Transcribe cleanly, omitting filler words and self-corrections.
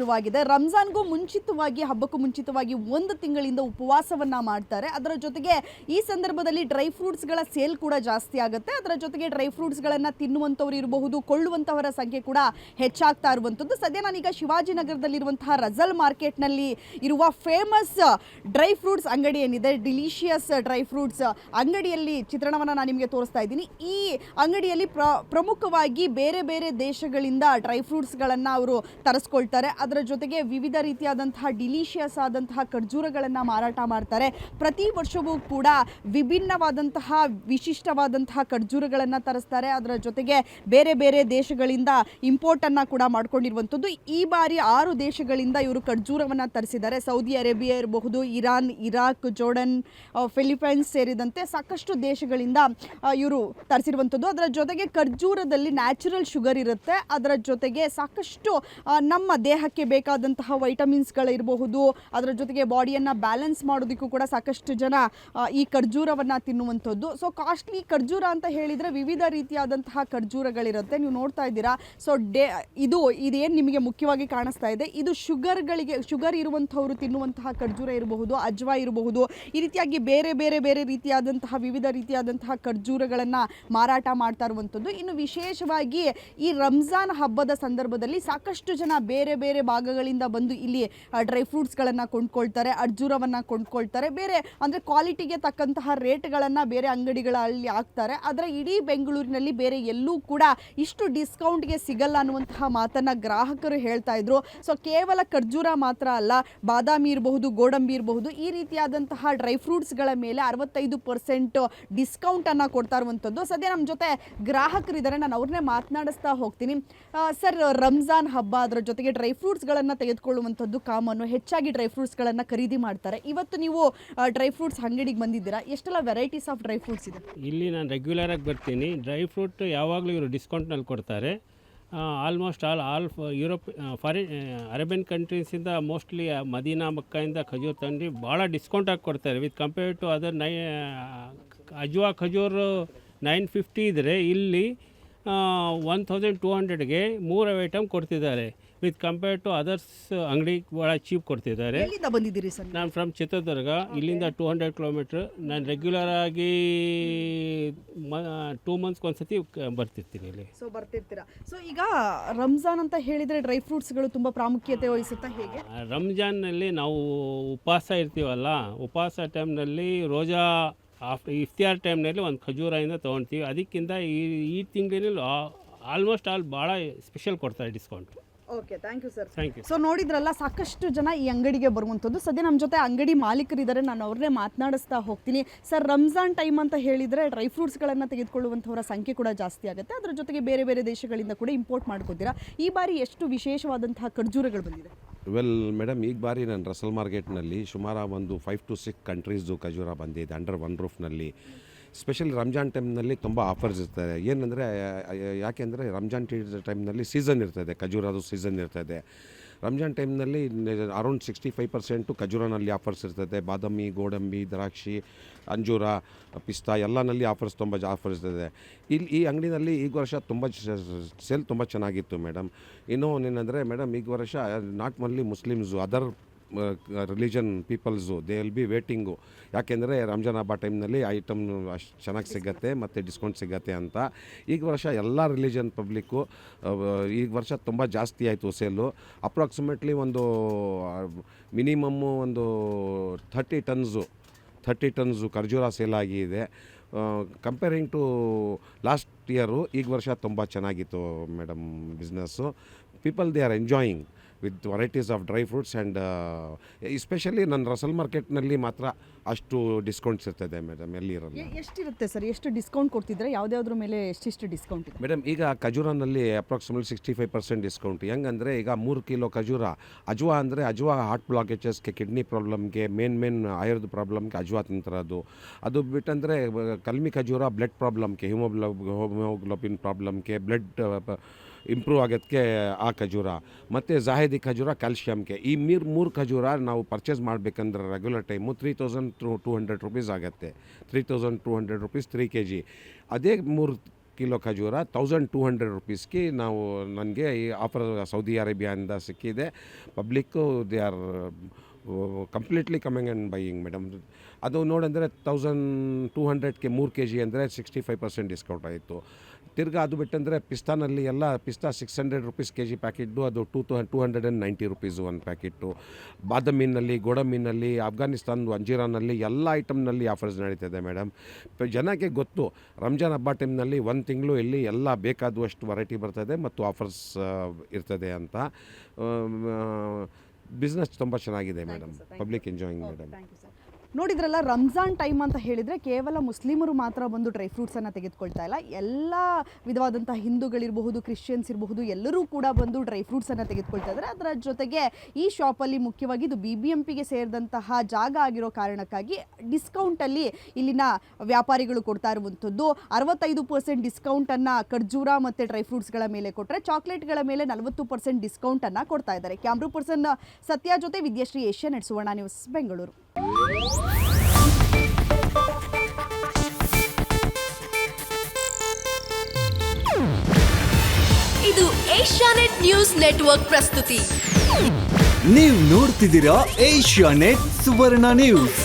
ಶುರುವಾಗಿದೆ. ರಂಜಾನ್ಗೂ ಮುಂಚಿತವಾಗಿ, ಹಬ್ಬಕ್ಕೂ ಮುಂಚಿತವಾಗಿ ಒಂದು ತಿಂಗಳಿಂದ ಉಪವಾಸವನ್ನ ಮಾಡ್ತಾರೆ. ಅದರ ಜೊತೆಗೆ ಈ ಸಂದರ್ಭದಲ್ಲಿ ಡ್ರೈ ಫ್ರೂಟ್ಸ್ಗಳ ಸೇಲ್ ಕೂಡ ಜಾಸ್ತಿ ಆಗುತ್ತೆ. ಅದರ ಜೊತೆಗೆ ಡ್ರೈ ಫ್ರೂಟ್ಸ್ಗಳನ್ನು ತಿನ್ನುವಂಥವ್ರು ಇರಬಹುದು, ಕೊಳ್ಳುವಂಥವರ ಸಂಖ್ಯೆ ಕೂಡ ಹೆಚ್ಚಾಗ್ತಾ ಇರುವಂಥದ್ದು. ಸದ್ಯ ನಾನೀಗ ಶಿವಾಜಿನಗರದಲ್ಲಿರುವಂತಹ ರಜಲ್ ಮಾರ್ಕೆಟ್ನಲ್ಲಿ ಇರುವ ಫೇಮಸ್ ಡ್ರೈ ಫ್ರೂಟ್ಸ್ ಅಂಗಡಿ ಏನಿದೆ, ಡಿಲಿಷಿಯಸ್ ಡ್ರೈ ಫ್ರೂಟ್ಸ್ ಅಂಗಡಿಯಲ್ಲಿ ಚಿತ್ರಣವನ್ನು ನಾನು ನಿಮಗೆ ತೋರಿಸ್ತಾ ಇದ್ದೀನಿ. ಈ ಅಂಗಡಿಯಲ್ಲಿ ಪ್ರಮುಖವಾಗಿ ಬೇರೆ ಬೇರೆ ದೇಶಗಳಿಂದ ಡ್ರೈ ಫ್ರೂಟ್ಸ್ಗಳನ್ನು ಅವರು ತರಿಸ್ಕೊಳ್ತಾರೆ. ಅದರ ಜೊತೆಗೆ ವಿವಿಧ ರೀತಿಯಾದಂತಹ ಡಿಲಿಷಿಯಸ್ ಆದಂತಹ ಖರ್ಜೂರಗಳನ್ನು ಮಾರಾಟ ಮಾಡ್ತಾರೆ. ಪ್ರತಿ ವರ್ಷವೂ ಕೂಡ ವಿಭಿನ್ನವಾದಂತಹ ವಿಶಿಷ್ಟವಾದಂತಹ ಖರ್ಜೂರಗಳನ್ನು ತರಿಸ್ತಾರೆ. ಅದರ ಜೊತೆಗೆ ಬೇರೆ ಬೇರೆ ದೇಶಗಳಿಂದ ಇಂಪೋರ್ಟನ್ನು ಕೂಡ ಮಾಡ್ಕೊಂಡಿರುವಂಥದ್ದು. ಈ ಬಾರಿ 6 ದೇಶಗಳಿಂದ ಇವರು ಖರ್ಜೂರವನ್ನು ತರಿಸಿದ್ದಾರೆ. ಸೌದಿ ಅರೇಬಿಯಾ ಇರಬಹುದು, ಇರಾನ್, ಇರಾಕ್, ಜೋರ್ಡನ್, ಫಿಲಿಪೈನ್ಸ್ ಸೇರಿದಂತೆ ಸಾಕಷ್ಟು ದೇಶಗಳಿಂದ ಇವರು ತರಿಸಿರುವಂಥದ್ದು. ಅದರ ಜೊತೆಗೆ ಖರ್ಜೂರದಲ್ಲಿ ನ್ಯಾಚುರಲ್ ಶುಗರ್ ಇರುತ್ತೆ. ಅದರ ಜೊತೆಗೆ ಸಾಕಷ್ಟು ನಮ್ಮ ದೇಹಕ್ಕೆ ಬೇಕಾದಂತಹ ವೈಟಮಿನ್ಸ್ಗಳಿರಬಹುದು. ಅದರ ಜೊತೆಗೆ ಬಾಡಿಯನ್ನು ಬ್ಯಾಲೆನ್ಸ್ ಮಾಡೋದಕ್ಕೂ ಕೂಡ ಸಾಕಷ್ಟು ಜನ ಈ ಖರ್ಜೂರವನ್ನು ತಿನ್ನುವಂಥದ್ದು. ಸೊ ಕಾಸ್ಟ್ಲಿ ಖರ್ಜೂರ ಅಂತ ಹೇಳಿದರೆ ವಿವಿಧ ರೀತಿಯಾದಂತಹ ಖರ್ಜೂರಗಳಿರುತ್ತೆ. ನೀವು ನೋಡ್ತಾ ಇದ್ದೀರಾ. ಸೊ ಇದೇನು ನಿಮಗೆ ಮುಖ್ಯವಾಗಿ ಕಾಣಿಸ್ತಾ ಇದೆ, ಇದು ಶುಗರ್ ಇರುವಂಥವರು ತಿನ್ನುವಂತಹ ಖರ್ಜೂರ ಇರಬಹುದು, ಅಜ್ವಾ ಇರಬಹುದು. ಈ ರೀತಿಯಾಗಿ ಬೇರೆ ಬೇರೆ ಬೇರೆ ರೀತಿಯಾದಂತಹ ವಿವಿಧ ರೀತಿಯಾದಂತಹ ಖರ್ಜೂರಗಳನ್ನು ಮಾರಾಟ ಮಾಡ್ತಾ ಇರುವಂಥದ್ದು. ಇನ್ನು ವಿಶೇಷವಾಗಿ ಈ ರಂಜಾನ್ ಹಬ್ಬದ ಸಂದರ್ಭದಲ್ಲಿ ಸಾಕಷ್ಟು ಜನ ಬೇರೆ ಬೇರೆ ಭಾಗಗಳಿಂದ ಬಂದು ಇಲ್ಲಿ ಡ್ರೈ ಫ್ರೂಟ್ಸ್ಗಳನ್ನು ಕೊಂಡ್ಕೊಳ್ತಾರೆ, ಖರ್ಜೂರವನ್ನು ಕೊಂಡ್ಕೊಳ್ತಾರೆ. ಬೇರೆ ಅಂದರೆ ಕ್ವಾಲಿಟಿಗೆ ತಕ್ಕಂತಹ ರೇಟ್ಗಳನ್ನು ಬೇರೆ ಅಂಗಡಿಗಳಲ್ಲಿ ಹಾಕ್ತಾರೆ. ಆದರೆ ಇಡೀ ಬೆಂಗಳೂರಿನಲ್ಲಿ ಬೇರೆ ಎಲ್ಲೂ ಕೂಡ ಇಷ್ಟು ಡಿಸ್ಕೌಂಟ್ಗೆ ಸಿಗಲ್ಲ ಅನ್ನುವಂತಹ ಮಾತನ್ನು ಗ್ರಾಹಕರು ಹೇಳ್ತಾ ಇದ್ರು. ಸೊ ಕೇವಲ ಖರ್ಜೂರ ಮಾತ್ರ ಅಲ್ಲ, ಬಾದಾಮಿ ಇರಬಹುದು, ಗೋಡಂಬಿ ಇರಬಹುದು, ಈ ರೀತಿಯಾದಂತಹ ಡ್ರೈ ಫ್ರೂಟ್ಸ್ಗಳ ಮೇಲೆ 65% ಡಿಸ್ಕೌಂಟನ್ನು ಕೊಡ್ತಾ ಇರುವಂಥದ್ದು. ಸದ್ಯ ನಮ್ಮ ಜೊತೆ ಗ್ರಾಹಕರಿದ್ದಾರೆ, ನಾನು ಅವ್ರನ್ನೇ ಮಾತನಾಡಿಸ್ತಾ ಹೋಗ್ತೀನಿ. ಸರ್, ರಂಜಾನ್ ಹಬ್ಬ, ಅದರ ಜೊತೆಗೆ ಡ್ರೈ ಫ್ರೂಟ್ಸ್ಗಳನ್ನು ತೆಗೆದುಕೊಳ್ಳುವಂಥದ್ದು ಕಾಮನ್ನು, ಹೆಚ್ಚಾಗಿ ಡ್ರೈ ಫ್ರೂಟ್ಸ್ಗಳನ್ನು ಖರೀದಿ ಮಾಡ್ತಾರೆ. ಇವತ್ತು ನೀವು ಡ್ರೈ ಫ್ರೂಟ್ಸ್ ಅಂಗಡಿಗೆ ಬಂದಿದ್ದೀರಾ. ಎಷ್ಟೆಲ್ಲ ವೆರೈಟೀಸ್ ಆಫ್ ಡ್ರೈ ಫ್ರೂಟ್ಸ್ ಇದೆ ಇಲ್ಲಿ? ನಾನು ರೆಗ್ಯುಲರಾಗಿ ಬರ್ತೀನಿ. ಡ್ರೈ ಫ್ರೂಟ್ ಯಾವಾಗಲೂ ಇವರು ಡಿಸ್ಕೌಂಟ್ನಲ್ಲಿ ಕೊಡ್ತಾರೆ. Almost all Europe, foreign Arabian ಕಂಟ್ರೀಸಿಂದ ಮೋಸ್ಟ್ಲಿ ಮದೀನಾ, ಮಕ್ಕಾಯಿಂದ ಖಜೂರ್ ತಂದು ಭಾಳ ಡಿಸ್ಕೌಂಟಾಗಿ ಕೊಡ್ತಾರೆ. ವಿತ್ ಕಂಪೇರ್ಡ್ ಟು ಅದರ್ ಅಜ್ವಾ ಖಜೂರು 950 ಇದ್ದರೆ ಇಲ್ಲಿ 1200ಗೆ 3 ಐಟಮ್ ಕೊಡ್ತಿದ್ದಾರೆ. ವಿತ್ ಕಂಪೇರ್ಡ್ ಟು ಅದರ್ಸ್ ಅಂಗಡಿ ಭಾಳ ಚೀಪ್ ಕೊಡ್ತಿದ್ದಾರೆ. ಎಲ್ಲಿಂದ ಬಂದಿದ್ದೀರಿ ಸರ್? ನಾನು ಫ್ರಮ್ ಚಿತ್ರದುರ್ಗ. ಇಲ್ಲಿಂದ 200 ಕಿಲೋಮೀಟ್ರ್. ನಾನು ರೆಗ್ಯುಲರಾಗಿ 2 ಮಂತ್ಸ್ಗೆ ಒಂದ್ಸತಿ ಬರ್ತಿರ್ತೀನಿ ಇಲ್ಲಿ. ಸೊ ಬರ್ತಿರ್ತೀರಾ. ಸೊ ಈಗ ರಂಜಾನ್ ಅಂತ ಹೇಳಿದರೆ ಡ್ರೈ ಫ್ರೂಟ್ಸ್ಗಳು ತುಂಬ ಪ್ರಾಮುಖ್ಯತೆ ವಹಿಸುತ್ತಾ ಹೇಗೆ? ರಂಜಾನ್ನಲ್ಲಿ ನಾವು ಉಪವಾಸ ಇರ್ತೀವಲ್ಲ, ಉಪವಾಸ ಟೈಮ್ನಲ್ಲಿ ರೋಜಾ ಇಫ್ತಿಯಾರ್ ಟೈಮ್ನಲ್ಲಿ ಒಂದು ಖಜೂರದಿಂದ ತೊಗೊಳ್ತೀವಿ. ಅದಕ್ಕಿಂತ ಈ ತಿಂಗಳಲ್ಲಿ ಆಲ್ಮೋಸ್ಟ್ ಭಾಳ ಸ್ಪೆಷಲ್ ಕೊಡ್ತಾರೆ discount. Okay, thank you sir. Thank you. So ನೋಡಿದ್ರಲ್ಲ, ಸಾಕಷ್ಟು ಜನ ಈ ಅಂಗಡಿಗೆ ಬರುವಂಥದ್ದು. ಸದ್ಯ ನಮ್ಮ ಜೊತೆ ಅಂಗಡಿ ಮಾಲೀಕರಿದ್ದಾರೆ, ನಾನು ಅವ್ರನ್ನೇ ಮಾತನಾಡಿಸ್ತಾ ಹೋಗ್ತೀನಿ. ಸರ್, ರಂಜಾನ್ ಟೈಮ್ ಅಂತ ಹೇಳಿದರೆ ಡ್ರೈ ಫ್ರೂಟ್ಸ್ಗಳನ್ನು ತೆಗೆದುಕೊಳ್ಳುವಂಥವರ ಸಂಖ್ಯೆ ಕೂಡ ಜಾಸ್ತಿ ಆಗುತ್ತೆ. ಅದರ ಜೊತೆಗೆ ಬೇರೆ ಬೇರೆ ದೇಶಗಳಿಂದ ಕೂಡ ಇಂಪೋರ್ಟ್ ಮಾಡ್ಕೋತೀರಾ. ಈ ಬಾರಿ ಎಷ್ಟು ವಿಶೇಷವಾದಂತಹ ಖರ್ಜೂರಗಳು ಬಂದಿದೆ? ವೆಲ್ ಮೇಡಮ್, ಈಗ ಬಾರಿ ನಾನು ರಸಲ್ ಮಾರ್ಕೆಟ್ನಲ್ಲಿ ಸುಮಾರು ಒಂದು 5 to 6 ಕಂಟ್ರೀಸ್ದು ಖಜೂರ ಬಂದಿದೆ ಅಂಡರ್ ಒನ್ ರೂಫ್ನಲ್ಲಿ. ಸ್ಪೆಷಲಿ ರಂಜಾನ್ ಟೈಮ್ನಲ್ಲಿ ತುಂಬ ಆಫರ್ಸ್ ಇರ್ತದೆ. ಏನಂದರೆ, ಯಾಕೆಂದರೆ ರಂಜಾನ್ ಟೈಮ್ನಲ್ಲಿ ಸೀಸನ್ ಇರ್ತದೆ, ಖಜೂರದು ಸೀಸನ್ ಇರ್ತದೆ. ರಂಜಾನ್ ಟೈಮ್ನಲ್ಲಿ ಅರೌಂಡ್ 65% ಖಜೂರನಲ್ಲಿ ಆಫರ್ಸ್ ಇರ್ತದೆ. ಬಾದಾಮಿ, ಗೋಡಂಬಿ, ದ್ರಾಕ್ಷಿ, ಅಂಜೂರ, ಪಿಸ್ತಾ ಎಲ್ಲನಲ್ಲಿ ತುಂಬ ಆಫರ್ಸ್ ಇರ್ತದೆ. ಈ ಅಂಗಡಿನಲ್ಲಿ ಈ ವರ್ಷ ತುಂಬ ಸೇಲ್ ತುಂಬ ಚೆನ್ನಾಗಿತ್ತು ಮೇಡಮ್. ಇನ್ನೂ ಏನಂದರೆ ಮೇಡಮ್, ಈ ವರ್ಷ not only Muslims, other religion peoples they will be waiting. ಯಾಕೆಂದರೆ ರಂಜಾನ್ ಹಬ್ಬ ಟೈಮ್ನಲ್ಲಿ ಐಟಮ್ ಅಷ್ಟು ಚೆನ್ನಾಗಿ ಸಿಗುತ್ತೆ ಮತ್ತು ಡಿಸ್ಕೌಂಟ್ ಸಿಗುತ್ತೆ ಅಂತ. ಈಗ ವರ್ಷ ಎಲ್ಲ ರಿಲಿಜನ್ ಪಬ್ಲಿಕ್ಕು ಈ ವರ್ಷ ತುಂಬ ಜಾಸ್ತಿ ಆಯಿತು ಸೇಲು. ಅಪ್ರಾಕ್ಸಿಮೇಟ್ಲಿ ಒಂದು ಮಿನಿಮಮ್ಮು ಒಂದು 30 ಟನ್ಸು ಖರ್ಜೂರ ಸೇಲ್ ಆಗಿದೆ. ಕಂಪೇರಿಂಗ್ ಟು ಲಾಸ್ಟ್ ಇಯರು ಈ ವರ್ಷ ತುಂಬ ಚೆನ್ನಾಗಿತ್ತು madam business. People they are enjoying with varieties of dry fruits and especially ನನ್ನ ರಸಲ್ ಮಾರ್ಕೆಟ್ನಲ್ಲಿ ಮಾತ್ರ ಅಷ್ಟು ಡಿಸ್ಕೌಂಟ್ಸ್ ಇರ್ತದೆ ಮೇಡಮ್, ಎಲ್ಲಿ ಇರಲ್ಲ. ಎಷ್ಟಿರುತ್ತೆ ಸರ್? ಎಷ್ಟು ಡಿಸ್ಕೌಂಟ್ ಕೊಡ್ತಿದ್ರೆ? ಯಾವುದ್ಯಾವ್ದ್ರ ಮೇಲೆ ಎಷ್ಟಿಷ್ಟು ಡಿಸ್ಕೌಂಟ್ ಇದೆ ಮೇಡಮ್? ಈಗ ಖಜೂರನಲ್ಲಿ ಅಪ್ರಾಕ್ಸಿಮೇಟ್ಲಿ 65% ಡಿಸ್ಕೌಂಟ್. ಹೆಂಗಂದರೆ, ಈಗ 3 ಕಿಲೋ ಖಜೂರ, ಅಜ್ವಾ ಅಂದರೆ ಅಜ್ವಾ ಹಾರ್ಟ್ ಬ್ಲಾಕೇಜಸ್ಗೆ, ಕಿಡ್ನಿ ಪ್ರಾಬ್ಲಮ್ಗೆ, ಮೇನ್ ಆಯುರ್ದ ಪ್ರಾಬ್ಲಮ್ಗೆ ಅಜ್ವಾ ತಿಂತಿರೋದು. ಅದು ಬಿಟ್ಟಂದರೆ ಕಲ್ಮಿ ಖಜೂರ ಬ್ಲಡ್ ಪ್ರಾಬ್ಲಮ್ಗೆ, ಹಿಮೋಗ್ಲೋಬಿನ್ ಪ್ರಾಬ್ಲಮ್ಗೆ, ಬ್ಲಡ್ ಇಂಪ್ರೂವ್ ಆಗೋದಕ್ಕೆ ಆ ಖಜೂರ. ಮತ್ತು ಜಾಹಿದಿ ಖಜೂರ ಕ್ಯಾಲ್ಶಿಯಮ್ಗೆ. ಈ 3 ಖಜೂರ ನಾವು ಪರ್ಚೇಸ್ ಮಾಡಬೇಕಂದ್ರೆ ರೆಗ್ಯುಲರ್ ಟೈಮು 3200 ರೂಪೀಸ್ ಆಗುತ್ತೆ. 3200 ರೂಪೀಸ್ 3 kg. ಅದೇ 3 ಕಿಲೋ ಖಜೂರ 1200 ರುಪೀಸ್ಗೆ ನಾವು ನನಗೆ ಈ ಆಫರ್ ಸೌದಿ ಅರೇಬಿಯಾದಿಂದ ಸಿಕ್ಕಿದೆ. Public they are completely coming and buying madam. ಅದು ನೋಡಂದರೆ 1200ಕ್ಕೆ 3 kg ಅಂದರೆ 65% ಡಿಸ್ಕೌಂಟ್ ಆಯಿತು. ತಿರ್ಗಿ ಅದು ಬಿಟ್ಟಂದರೆ ಪಿಸ್ತಾನಲ್ಲಿ ಎಲ್ಲ ಪಿಸ್ತಾ 600 ರುಪೀಸ್ kg ಪ್ಯಾಕೆಟ್ದು, ಅದು 290 ರುಪೀಸು ಒಂದು ಪ್ಯಾಕೆಟು. ಬಾದಾಮಿನಲ್ಲಿ, ಗೋಡಂಬಿನಲ್ಲಿ, ಅಫ್ಘಾನಿಸ್ತಾನದ ಅಂಜೀರಾನಲ್ಲಿ ಎಲ್ಲ ಐಟಮ್ನಲ್ಲಿ ಆಫರ್ಸ್ ನಡೀತದೆ ಮೇಡಮ್. ಜನಕ್ಕೆ ಗೊತ್ತು ರಂಜಾನ್ ಹಬ್ಬ ಟೈಮ್ನಲ್ಲಿ 1 ತಿಂಗಳು ಇಲ್ಲಿ ಎಲ್ಲ ಬೇಕಾದಷ್ಟು ವೆರೈಟಿ ಬರ್ತದೆ ಮತ್ತು ಆಫರ್ಸ್ ಇರ್ತದೆ ಅಂತ. ಬಿಸ್ನೆಸ್ ತುಂಬ ಚೆನ್ನಾಗಿದೆ ಮೇಡಮ್, ಪಬ್ಲಿಕ್ ಎಂಜಾಯಿಂಗ್ ಮೇಡಮ್. ನೋಡಿದ್ರಲ್ಲ, ರಂಜಾನ್ ಟೈಮ್ ಅಂತ ಹೇಳಿದರೆ ಕೇವಲ ಮುಸ್ಲಿಮರು ಮಾತ್ರ ಬಂದು ಡ್ರೈ ಫ್ರೂಟ್ಸನ್ನು ತೆಗೆದುಕೊಳ್ತಾ ಇಲ್ಲ. ಎಲ್ಲ ವಿಧವಾದಂಥ ಹಿಂದೂಗಳಿರಬಹುದು, ಕ್ರಿಶ್ಚಿಯನ್ಸ್ ಇರಬಹುದು, ಎಲ್ಲರೂ ಕೂಡ ಬಂದು ಡ್ರೈ ಫ್ರೂಟ್ಸನ್ನು ತೆಗೆದುಕೊಳ್ತಾ ಇದ್ದಾರೆ. ಅದರ ಜೊತೆಗೆ ಈ ಶಾಪಲ್ಲಿ ಮುಖ್ಯವಾಗಿ ಇದು BBMPಗೆ ಸೇರಿದಂತಹ ಜಾಗ ಆಗಿರೋ ಕಾರಣಕ್ಕಾಗಿ ಡಿಸ್ಕೌಂಟಲ್ಲಿ ಇಲ್ಲಿನ ವ್ಯಾಪಾರಿಗಳು ಕೊಡ್ತಾ ಇರುವಂಥದ್ದು. 65% ಡಿಸ್ಕೌಂಟನ್ನು ಖರ್ಜೂರ ಮತ್ತು ಡ್ರೈ ಫ್ರೂಟ್ಸ್ಗಳ ಮೇಲೆ ಕೊಟ್ಟರೆ, ಚಾಕ್ಲೇಟ್ಗಳ ಮೇಲೆ 40% ಡಿಸ್ಕೌಂಟನ್ನು ಕೊಡ್ತಾ ಇದ್ದಾರೆ. ಕ್ಯಾಮ್ರಾ ಪರ್ಸನ್ ಸತ್ಯ ಜೊತೆ ವಿದ್ಯಾಶ್ರೀ, ಏಷ್ಯಾನೆಟ್ ಸುವರ್ಣ ನ್ಯೂಸ್, ಬೆಂಗಳೂರು. ಇದು ಏಷ್ಯಾನೆಟ್ ನ್ಯೂಸ್ ನೆಟ್ವರ್ಕ್ ಪ್ರಸ್ತುತಿ. ನೀವು ನೋಡ್ತಿದ್ದೀರಾ ಏಷ್ಯಾನೆಟ್ ಸುವರ್ಣ ನ್ಯೂಸ್.